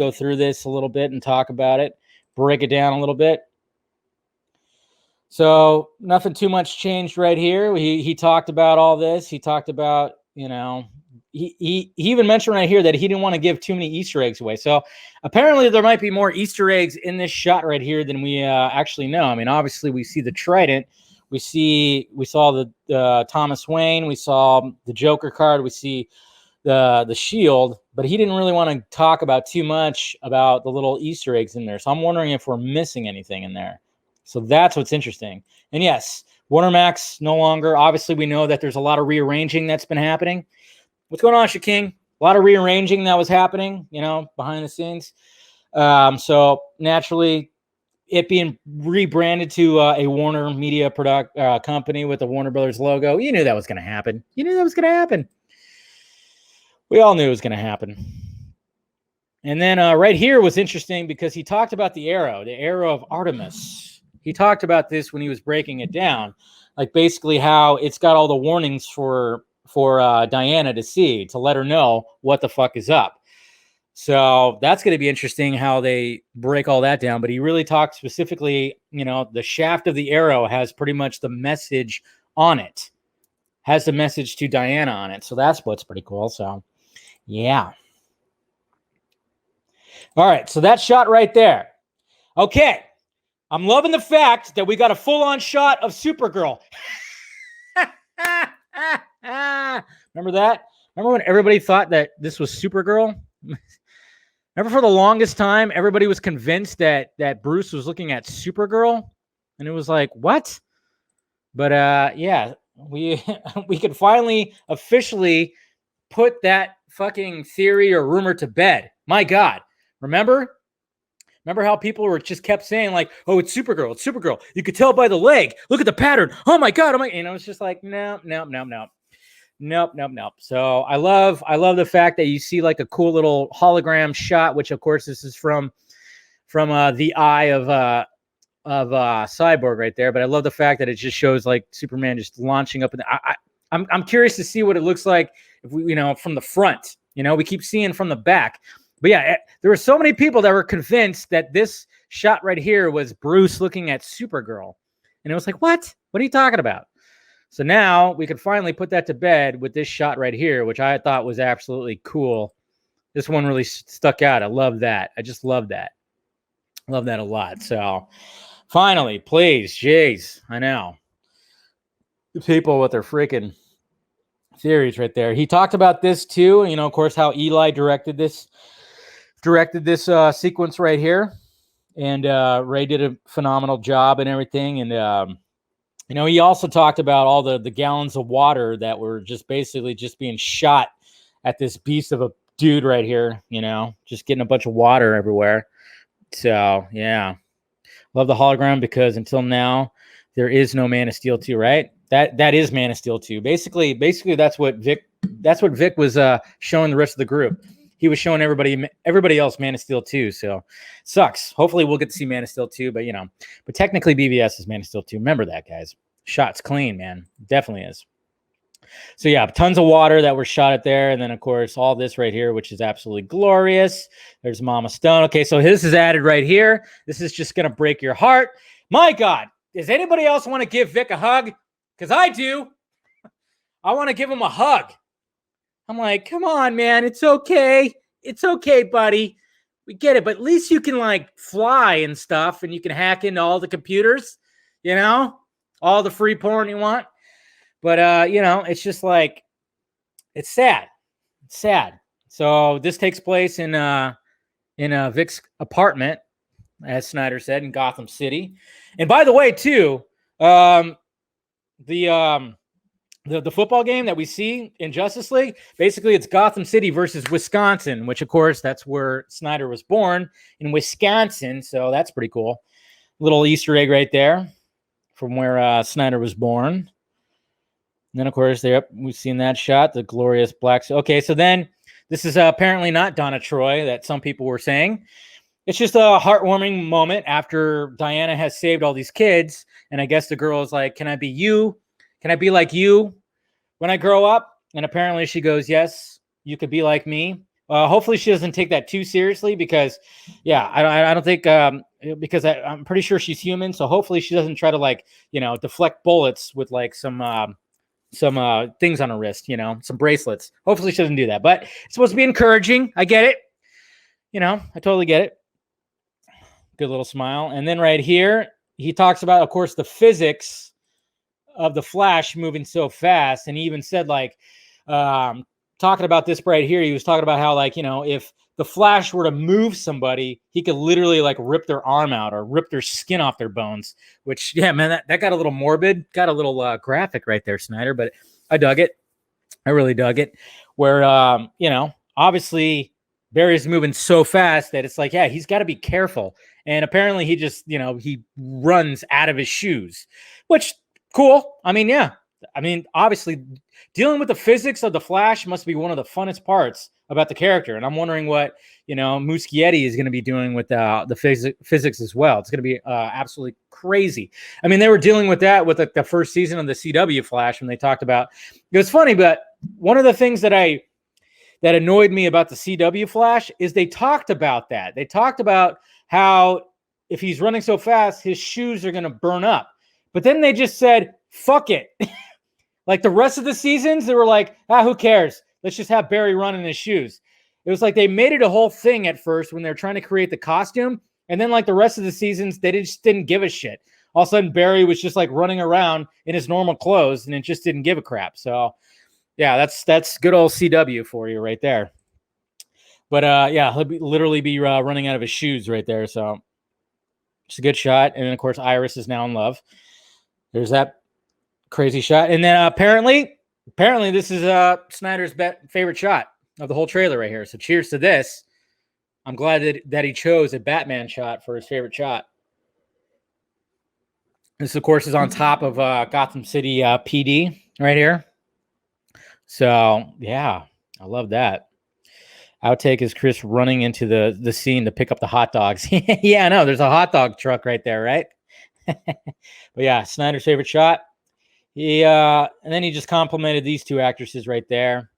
go through this a little bit and talk about it, break it down a little bit. So nothing too much changed right here. He talked about all this. He talked about, you know, he even mentioned right here that he didn't want to give too many Easter eggs away. So apparently there might be more Easter eggs in this shot right here than we actually know. I mean, obviously we see the trident. We saw the Thomas Wayne. We saw the Joker card. We see the shield, but he didn't really want to talk about too much about the little Easter eggs in there. So I'm wondering if we're missing anything in there. So that's what's interesting. And yes, Warner Max no longer. Obviously, we know that there's a lot of rearranging that's been happening. What's going on, Shaking? A lot of rearranging that was happening, you know, behind the scenes. So naturally, it being rebranded to a Warner Media product company with the Warner Brothers logo, you knew that was going to happen. You knew that was going to happen. We all knew it was going to happen. And then right here was interesting because he talked about the arrow of Artemis. He talked about this when he was breaking it down, like basically how it's got all the warnings for Diana to see, to let her know what the fuck is up. So that's going to be interesting how they break all that down. But he really talked specifically, you know, the shaft of the arrow has pretty much the message on it, has the message to Diana on it. So that's what's pretty cool. So yeah. All right. So that shot right there. Okay. I'm loving the fact that we got a full-on shot of Supergirl. Remember that? Remember when everybody thought that this was Supergirl? Remember for the longest time, everybody was convinced that Bruce was looking at Supergirl? And it was like, what? But yeah, we could finally officially put that fucking theory or rumor to bed. My God. Remember how people were just kept saying like, oh, it's Supergirl. It's Supergirl. You could tell by the leg. Look at the pattern. Oh my God. And I was just like, no. Nope. So I love the fact that you see like a cool little hologram shot, which of course this is from the eye of Cyborg right there. But I love the fact that it just shows like Superman just launching up. I'm curious to see what it looks like if we, you know, from the front. You know, we keep seeing from the back. But yeah, there were so many people that were convinced that this shot right here was Bruce looking at Supergirl. And it was like, what? What are you talking about? So now we could finally put that to bed with this shot right here, which I thought was absolutely cool. This one really stuck out. I love that. I just love that. Love that a lot. So finally, please, jeez, I know. The people with their freaking theories right there. He talked about this too. You know, of course, how Eli directed this sequence right here, and Ray did a phenomenal job and everything. And you know, he also talked about all the gallons of water that were just basically just being shot at this beast of a dude right here. You know, just getting a bunch of water everywhere. So yeah, love the hologram because until now there is no Man of Steel 2, right? That is Man of Steel 2. Basically that's what Vic was showing the rest of the group. He was showing everybody else Man of Steel 2. So sucks. Hopefully we'll get to see Man of Steel 2, but you know, but technically BVS is Man of Steel 2. Remember that, guys. Shot's clean, man. Definitely is. So yeah, tons of water that were shot at there. And then of course, all this right here, which is absolutely glorious. There's Mama Stone. Okay, so this is added right here. This is just going to break your heart. My God, does anybody else want to give Vic a hug? Because I do. I want to give him a hug. I'm like, come on, man. It's okay. It's okay, buddy. We get it. But at least you can like fly and stuff and you can hack into all the computers, you know, all the free porn you want. But, you know, it's just like, it's sad. It's sad. So this takes place in Vic's apartment, as Snyder said, in Gotham City. And by the way, too, the football game that we see in Justice League, basically it's Gotham City versus Wisconsin, which of course that's where Snyder was born, in Wisconsin. So that's pretty cool. Little Easter egg right there from where Snyder was born. And then of course, we've seen that shot, the glorious black. Okay, so then this is apparently not Donna Troy that some people were saying. It's just a heartwarming moment after Diana has saved all these kids. And I guess the girl is like, can I be you? Can I be like you when I grow up? And apparently she goes, yes, you could be like me. Hopefully she doesn't take that too seriously because, yeah, I don't think because I'm pretty sure she's human. So hopefully she doesn't try to like, deflect bullets with like some things on her wrist, some bracelets. Hopefully she doesn't do that. But it's supposed to be encouraging. I get it. I totally get it. Good little smile. And then right here, he talks about, of course, the physics of the Flash moving so fast. And he even said, like, talking about this right here, he was talking about how, like, if the Flash were to move somebody, he could literally, like, rip their arm out or rip their skin off their bones, which, yeah, man, that got a little morbid, got a little graphic right there, Snyder, but I dug it. I really dug it. Where, obviously Barry's moving so fast that it's like, yeah, he's got to be careful. And apparently he just, he runs out of his shoes, which cool. I mean, yeah. I mean, obviously dealing with the physics of the Flash must be one of the funnest parts about the character. And I'm wondering what, Muschietti is going to be doing with the physics as well. It's going to be absolutely crazy. I mean, they were dealing with that with the first season of the CW Flash when they talked about, it was funny, but one of the things that annoyed me about the CW Flash is they talked about that. They talked about how if he's running so fast, his shoes are going to burn up. But then they just said, fuck it. Like the rest of the seasons, they were like, who cares? Let's just have Barry run in his shoes. It was like they made it a whole thing at first when they're trying to create the costume. And then like the rest of the seasons, they just didn't give a shit. All of a sudden, Barry was just like running around in his normal clothes and it just didn't give a crap. So yeah, that's good old CW for you right there. But yeah, he'll literally be running out of his shoes right there. So it's a good shot. And then, of course, Iris is now in love. There's that crazy shot. And then apparently this is Snyder's favorite shot of the whole trailer right here. So cheers to this. I'm glad that he chose a Batman shot for his favorite shot. This, of course, is on top of Gotham City PD right here. So, yeah, I love that. Outtake is Chris running into the scene to pick up the hot dogs. Yeah, I know. There's a hot dog truck right there, right? But yeah, Snyder's favorite shot. And then he just complimented these two actresses right there.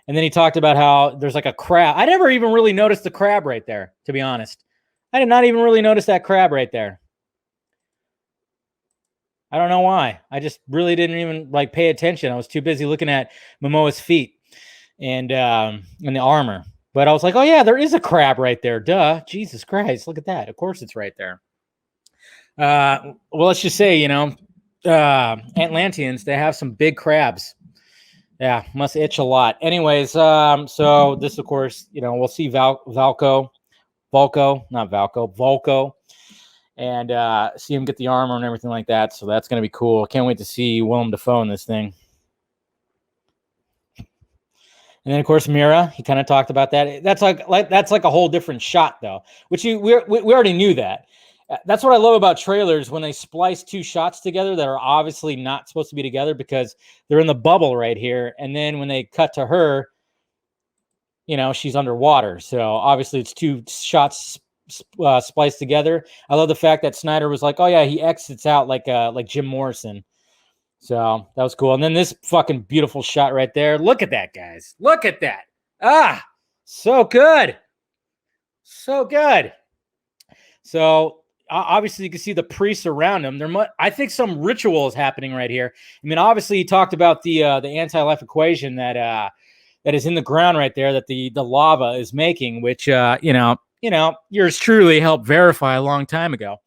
And then he talked about how there's like a crab. I never even really noticed the crab right there, to be honest. I did not even really notice that crab right there. I don't know why. I just really didn't even like pay attention. I was too busy looking at Momoa's feet and the armor. But I was like, oh yeah, there is a crab right there. Duh. Jesus Christ. Look at that. Of course it's right there. Well, let's just say, Atlanteans, they have some big crabs. Yeah, must itch a lot. Anyways, so this, of course, we'll see Vulko, and see him get the armor and everything like that. So that's going to be cool. Can't wait to see Willem Dafoe in this thing. And then, of course, Mira, he kind of talked about that. That's like a whole different shot, though, which we already knew that. That's what I love about trailers when they splice two shots together that are obviously not supposed to be together because they're in the bubble right here. And then when they cut to her, she's underwater. So obviously it's two shots spliced together. I love the fact that Snyder was like, oh yeah, he exits out like Jim Morrison. So that was cool. And then this fucking beautiful shot right there. Look at that, guys. Look at that. So good. So good. So obviously you can see the priests around him. I think some ritual is happening right here. I mean, obviously he talked about the anti-life equation that is in the ground right there that the lava is making, which yours truly helped verify a long time ago.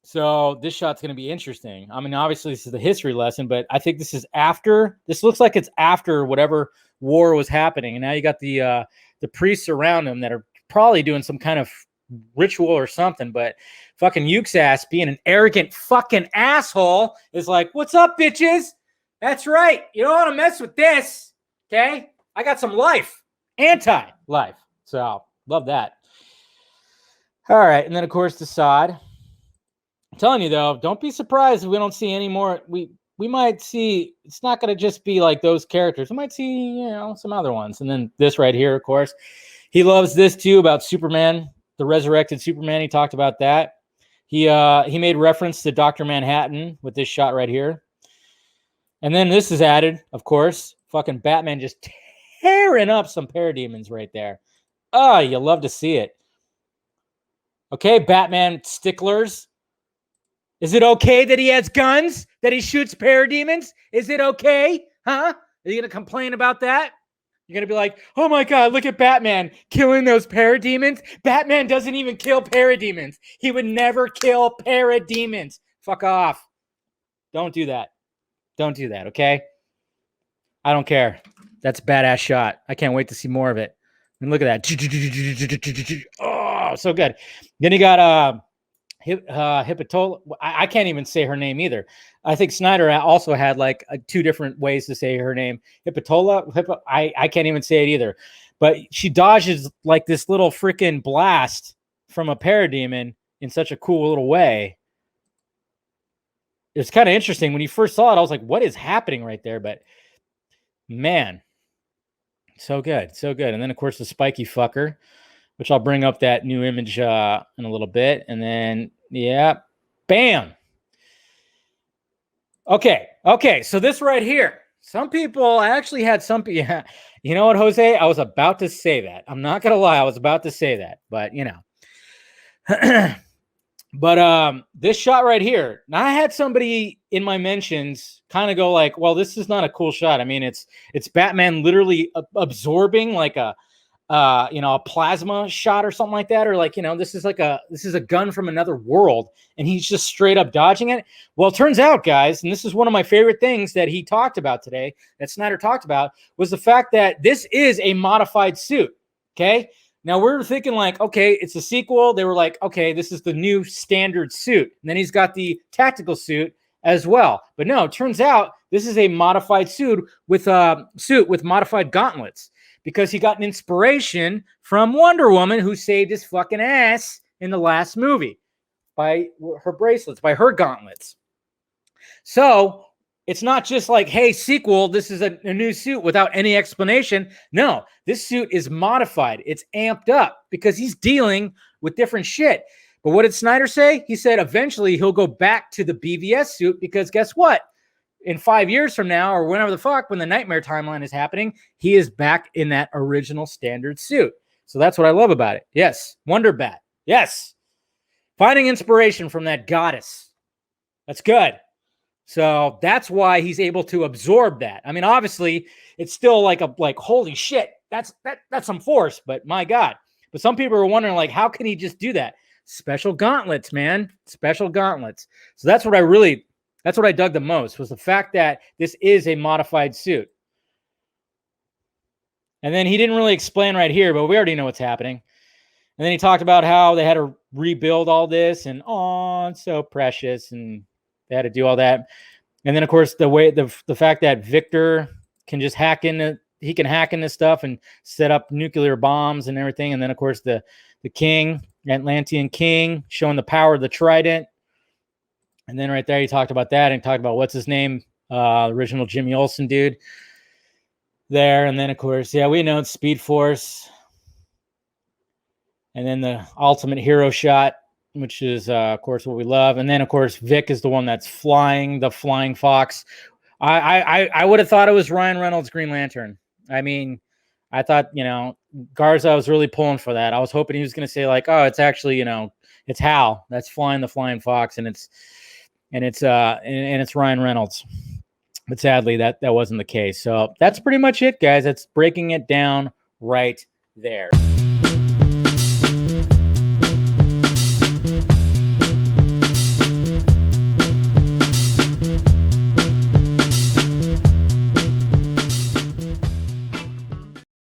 So this shot's going to be interesting. I mean, obviously this is the history lesson, but I think this looks like it's after whatever war was happening. And now you got the priests around him that are probably doing some kind of ritual or something, but fucking Yuke's ass being an arrogant fucking asshole is like, what's up, bitches? That's right. You don't want to mess with this. Okay. I got some life, anti-life. So love that. All right. And then of course, Desaad. I'm telling you though, don't be surprised if we don't see any more. We might see, it's not going to just be like those characters. We might see, some other ones. And then this right here, of course, he loves this too about Superman, the resurrected Superman. He talked about that. He made reference to Dr. Manhattan with this shot right here. And then this is added, of course, fucking Batman just tearing up some parademons right there. Oh, you love to see it. Okay, Batman sticklers. Is it okay that he has guns? That he shoots parademons? Is it okay? Huh? Are you going to complain about that? You're going to be like, oh my God, look at Batman killing those parademons. Batman doesn't even kill parademons. He would never kill parademons. Fuck off. Don't do that. Don't do that, okay? I don't care. That's a badass shot. I can't wait to see more of it. And look at that. Oh, so good. Then you got Hippotola. I can't even say her name either. I think Snyder also had like two different ways to say her name. Hippotola. I can't even say it either. But she dodges like this little freaking blast from a parademon in such a cool little way. It's kind of interesting. When you first saw it, I was like, what is happening right there? But man, so good. So good. And then, of course, the spiky fucker, which I'll bring up that new image in a little bit. And then, yeah, bam. Okay. So this right here, some people, I actually had some, yeah, you know what, Jose? I was about to say that. I'm not going to lie. I was about to say that, but you know. But this shot right here, now I had somebody in my mentions kind of go like, well, this is not a cool shot. I mean, it's Batman literally absorbing like a a plasma shot or something like that, or like, this is a gun from another world and he's just straight up dodging it. Well, it turns out, guys, and this is one of my favorite things that he talked about today, that Snyder talked about, was the fact that this is a modified suit. Okay. Now we're thinking like, okay, it's a sequel. They were like, okay, this is the new standard suit. And then he's got the tactical suit as well. But no, it turns out this is a modified suit with modified gauntlets, because he got an inspiration from Wonder Woman, who saved his fucking ass in the last movie by her bracelets, by her gauntlets. So it's not just like, hey, sequel, this is a new suit without any explanation. No, this suit is modified. It's amped up because he's dealing with different shit. But what did Snyder say? He said eventually he'll go back to the BVS suit, because guess what? In 5 years from now, or whenever the fuck, when the Nightmare timeline is happening, he is back in that original standard suit. So that's what I love about it. Yes, Wonder Bat. Yes. Finding inspiration from that goddess. That's good. So that's why he's able to absorb that. I mean, obviously, it's still like holy shit, that's some force, but my God. But some people are wondering, like, how can he just do that? Special gauntlets, man. Special gauntlets. So that's what I dug the most, was the fact that this is a modified suit. And then he didn't really explain right here, but we already know what's happening. And then he talked about how they had to rebuild all this, and it's so precious, and they had to do all that. And then, of course, the fact that Victor can just hack into stuff and set up nuclear bombs and everything. And then, of course, the king, Atlantean king, showing the power of the trident. And then right there, he talked about that and talked about what's his name, original Jimmy Olsen dude there. And then, of course, yeah, we know it's Speed Force. And then the ultimate hero shot, which is, of course, what we love. And then, of course, Vic is the one that's flying, the flying fox. I would have thought it was Ryan Reynolds' Green Lantern. I mean, I thought, Garza was really pulling for that. I was hoping he was going to say like, oh, it's actually, it's Hal that's flying the flying fox, and it's Ryan Reynolds. But sadly, that wasn't the case. So that's pretty much it, guys. That's breaking it down right there.